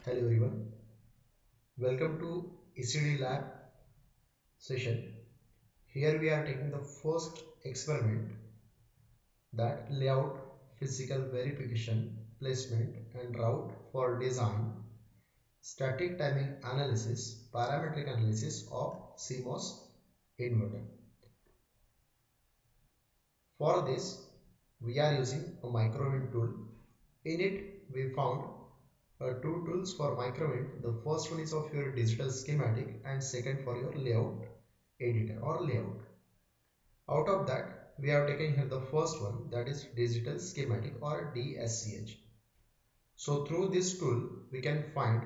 Hello everyone, welcome to ECD lab session. Here we are taking the first experiment, that layout, physical verification, placement and route for design, static timing analysis, parametric analysis of CMOS inverter. For this we are using a microvent tool. In it we found two tools for microvent. The first one is of your digital schematic and second for your layout editor or layout. Out of that we have taken here the first one, that is digital schematic or DSCH. So through this tool we can find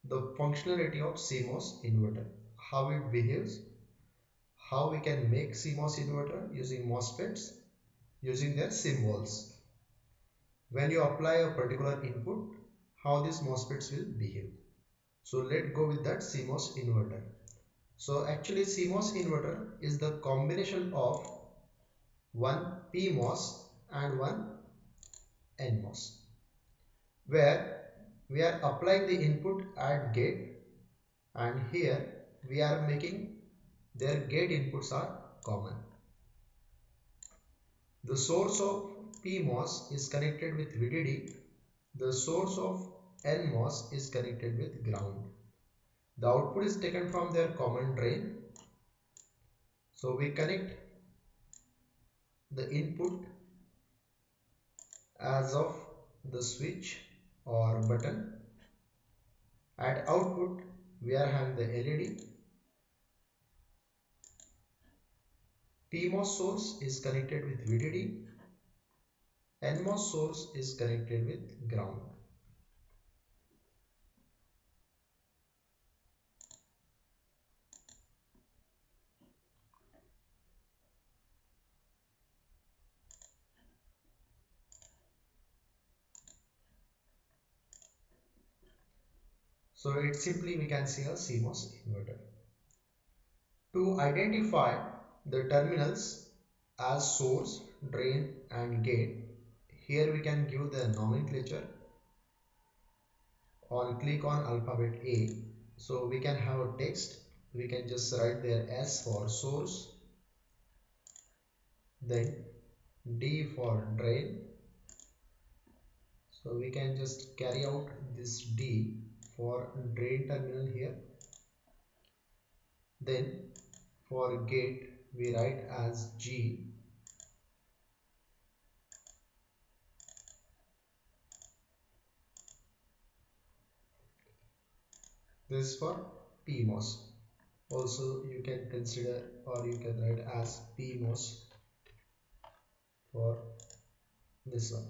the functionality of CMOS inverter, how it behaves, how we can make CMOS inverter using MOSFETs, using their symbols. When you apply a particular input, how these MOSFETs will behave. So let's go with that CMOS inverter. So actually CMOS inverter is the combination of one PMOS and one NMOS, where we are applying the input at gate, and here we are making their gate inputs are common. The source of PMOS is connected with VDD, the source of NMOS is connected with ground. The output is taken from their common drain. So we connect the input as of the switch or button. At output we are having the LED. PMOS source is connected with VDD. NMOS source is connected with ground. So it simply we can see a CMOS inverter. To identify the terminals as source, drain and gate, here we can give the nomenclature. On click on alphabet A, so we can have a text. We can just write there S for source, then D for drain. So we can just carry out this D for drain terminal here. Then for gate we write as G. This for PMOS. Also you can consider, or you can write as PMOS for this one.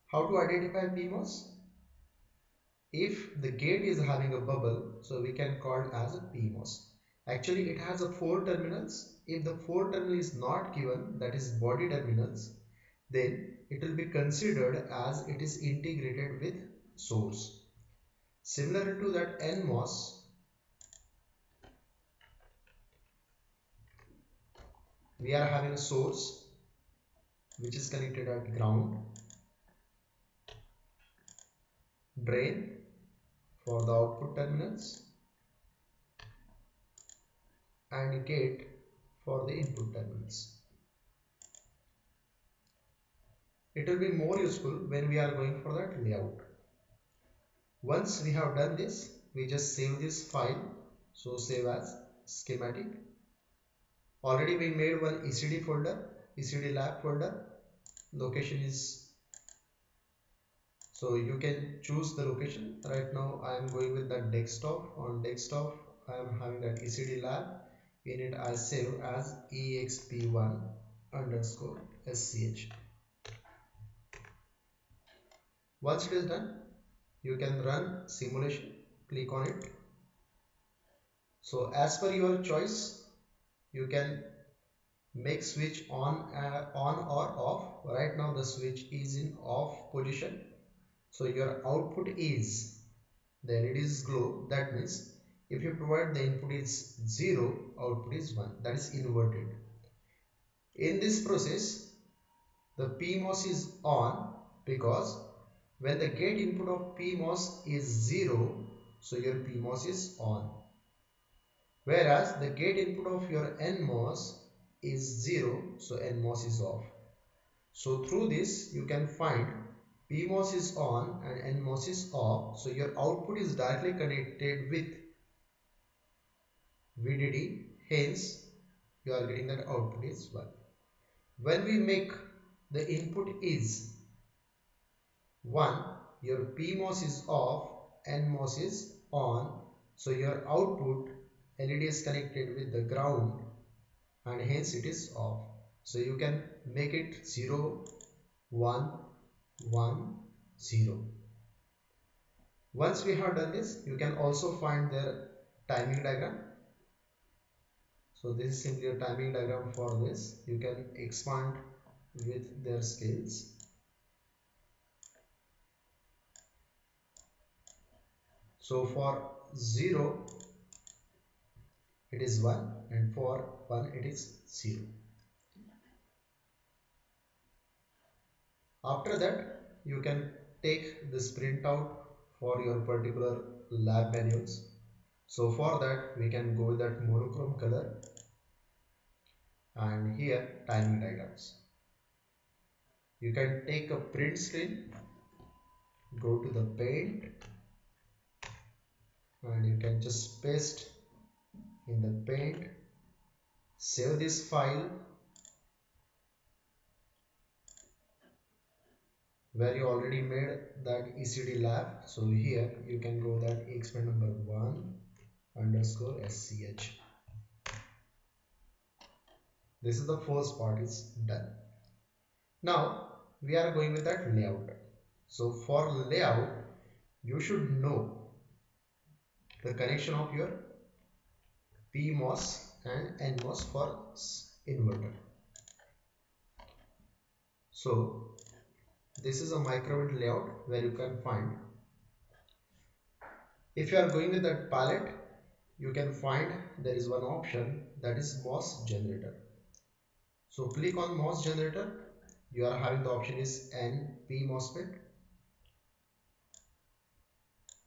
How to identify PMOS? If the gate is having a bubble, so we can call it as a PMOS. Actually it has a 4 terminals. If the 4 terminal is not given, that is body terminals, then it will be considered as it is integrated with source. Similar to that NMOS, we are having a source which is connected at ground, drain for the output terminals and gate for the input terminals. It will be more useful when we are going for that layout. Once we have done this, we just save this file. So save as schematic. Already we made one ECD folder, ECD lab folder. Location is, so you can choose the location. Right now I am going with that desktop. On desktop I am having that ECD lab. In it I save as exp1 underscore sch. Once it is done, you can run simulation. Click on it. So as per your choice, you can make switch on or off. Right now the switch is in off position, so your output is, the LED is glow. That means if you provide the input is 0, output is 1, that is inverted. In this process the PMOS is on because When the gate input of PMOS is 0, so your PMOS is on. Whereas the gate input of your NMOS is 0, so NMOS is off. So through this you can find PMOS is on and NMOS is off. So your output is directly connected with VDD, hence you are getting that output is 1. When we make the input is 1, your PMOS is off, NMOS is on, so your output LED is connected with the ground and hence it is off. So you can make it 0, 1, 1, 0. Once we have done this, you can also find their timing diagram. So this is simply a timing diagram for this. You can expand with their scales. So for 0 it is 1 and for 1 it is 0. After that you can take this printout for your particular lab manuals. So for that we can go with that monochrome color and here timing diagrams. You can take a print screen, go to the paint and you can just paste in the paint, save this file where you already made that ECD lab. So here you can go that experiment number 1 underscore SCH. This is the first part is done. Now we are going with that layout. So for layout you should know the connection of your PMOS and NMOS for inverter. So this is a microinverter layout where you can find, if you are going with that palette, you can find there is one option that is MOS generator. So click on MOS generator. You are having the option is NP MOSFET.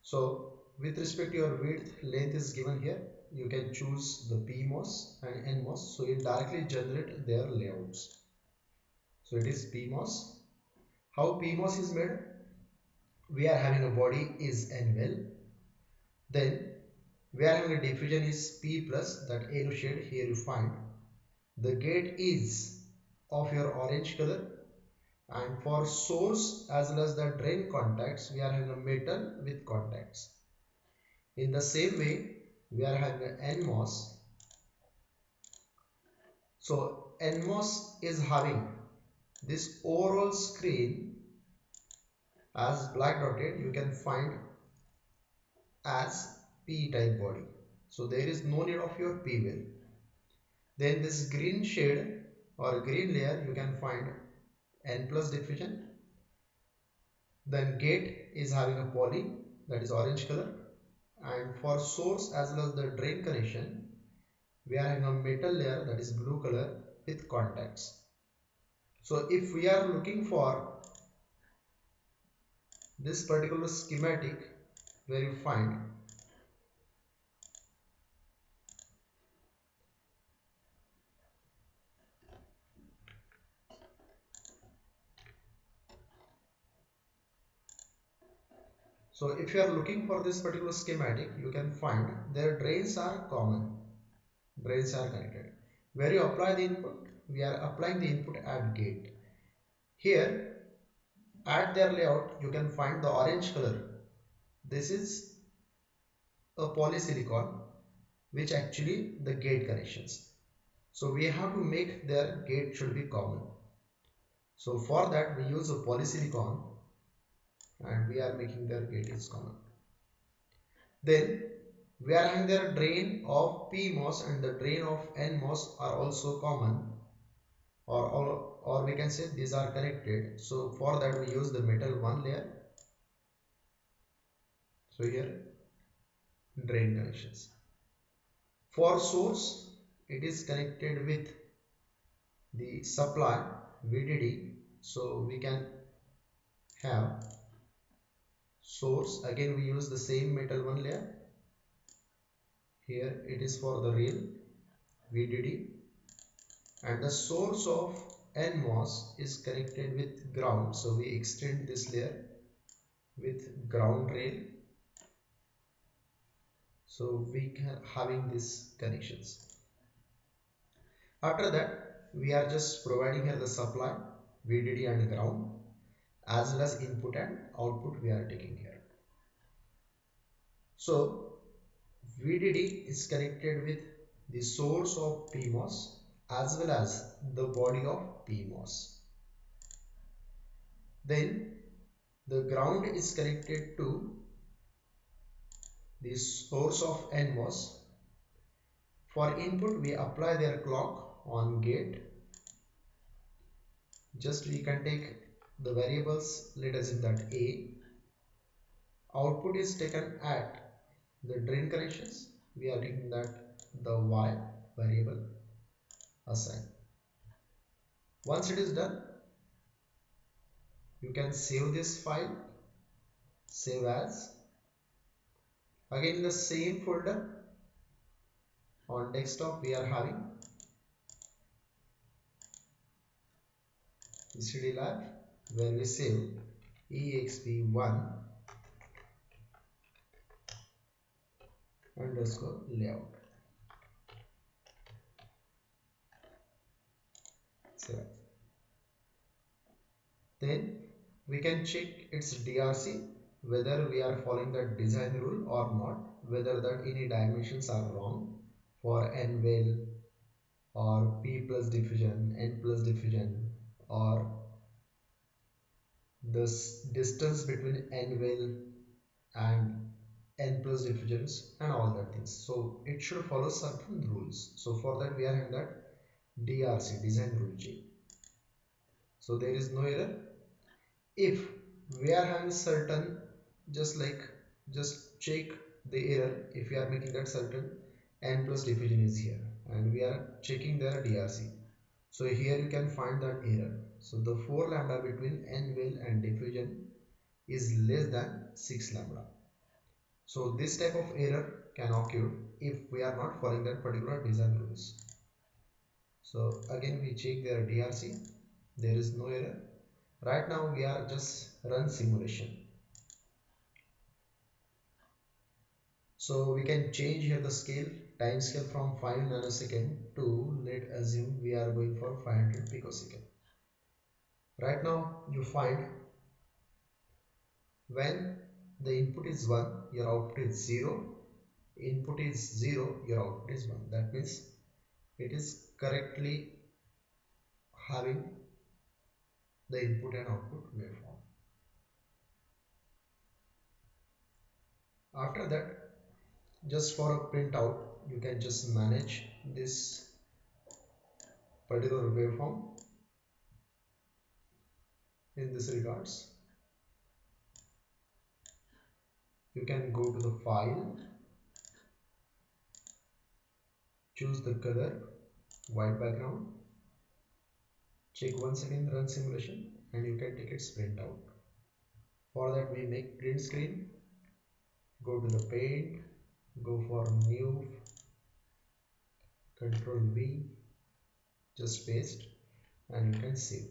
So with respect to your width, length is given here. You can choose the PMOS and NMOS. So it directly generate their layouts. So it is PMOS. How PMOS is made? We are having a body is N well. Then we are having a diffusion is P plus, that yellow shade here you find. The gate is of your orange color, and for source as well as the drain contacts we are having a metal with contacts. In the same way we are having an NMOS. So NMOS is having this overall screen as black dotted, you can find as P type body. So there is no need of your P well. Then this green shade or green layer you can find N plus diffusion. Then gate is having a poly, that is orange color, and for source as well as the drain connection we are having a metal layer, that is blue color with contacts. So if we are looking for this particular schematic where you find, so if you are looking for this particular schematic, you can find their drains are common, drains are connected. Where you apply the input, we are applying the input at gate. Here at their layout you can find the orange color. This is a polysilicon which actually the gate connections. So we have to make their gate should be common. So for that we use a polysilicon and we are making their gate is common. Then we are having their drain of PMOS and the drain of NMOS are also common, or we can say these are connected. So for that we use the metal one layer. So here drain connections. For source it is connected with the supply VDD. So we can have Source, again we use the same metal one layer. Here it is for the rail VDD, and the source of NMOS is connected with ground, so we extend this layer with ground rail, so we can having these connections. After that we are just providing here the supply VDD and ground, as well as input and output we are taking here. So VDD is connected with the source of PMOS as well as the body of PMOS. Then the ground is connected to the source of NMOS. For input we apply their clock on gate. Just we can take the variables, let us in that A. Output is taken at the drain connections. We are taking that the Y variable assign. Once it is done, you can save this file, save as. Again in the same folder on desktop we are having ECD lab, where we save exp1 underscore layout. Save as. Then we can check its DRC, whether we are following the design rule or not, whether that any dimensions are wrong for n well or p plus diffusion, n plus diffusion, or the distance between n well and n plus diffusions and all that things. So it should follow certain rules. So for that we are having that DRC, design rule check. So there is no error. If we are having certain, just check the error if we are making that certain n plus diffusion is here and we are checking their DRC. So here you can find that error. So the 4 lambda between n well and diffusion is less than 6 lambda. So this type of error can occur if we are not following that particular design rules. So again we check their DRC, there is no error. Right now we are just run simulation. So we can change here the scale, time scale from 5 nanosecond to, let assume we are going for 500 picosecond. Right now you find when the input is 1, your output is 0, input is 0, your output is 1. That means it is correctly having the input and output waveform. After that, just for a printout, you can just manage this particular waveform in this regards. You can go to the file, choose the color, white background, check once again run simulation, and you can take its printout. For that we make print screen, go to the paint, go for new, control V, just paste, and you can save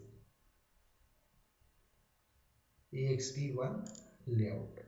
exp1 layout.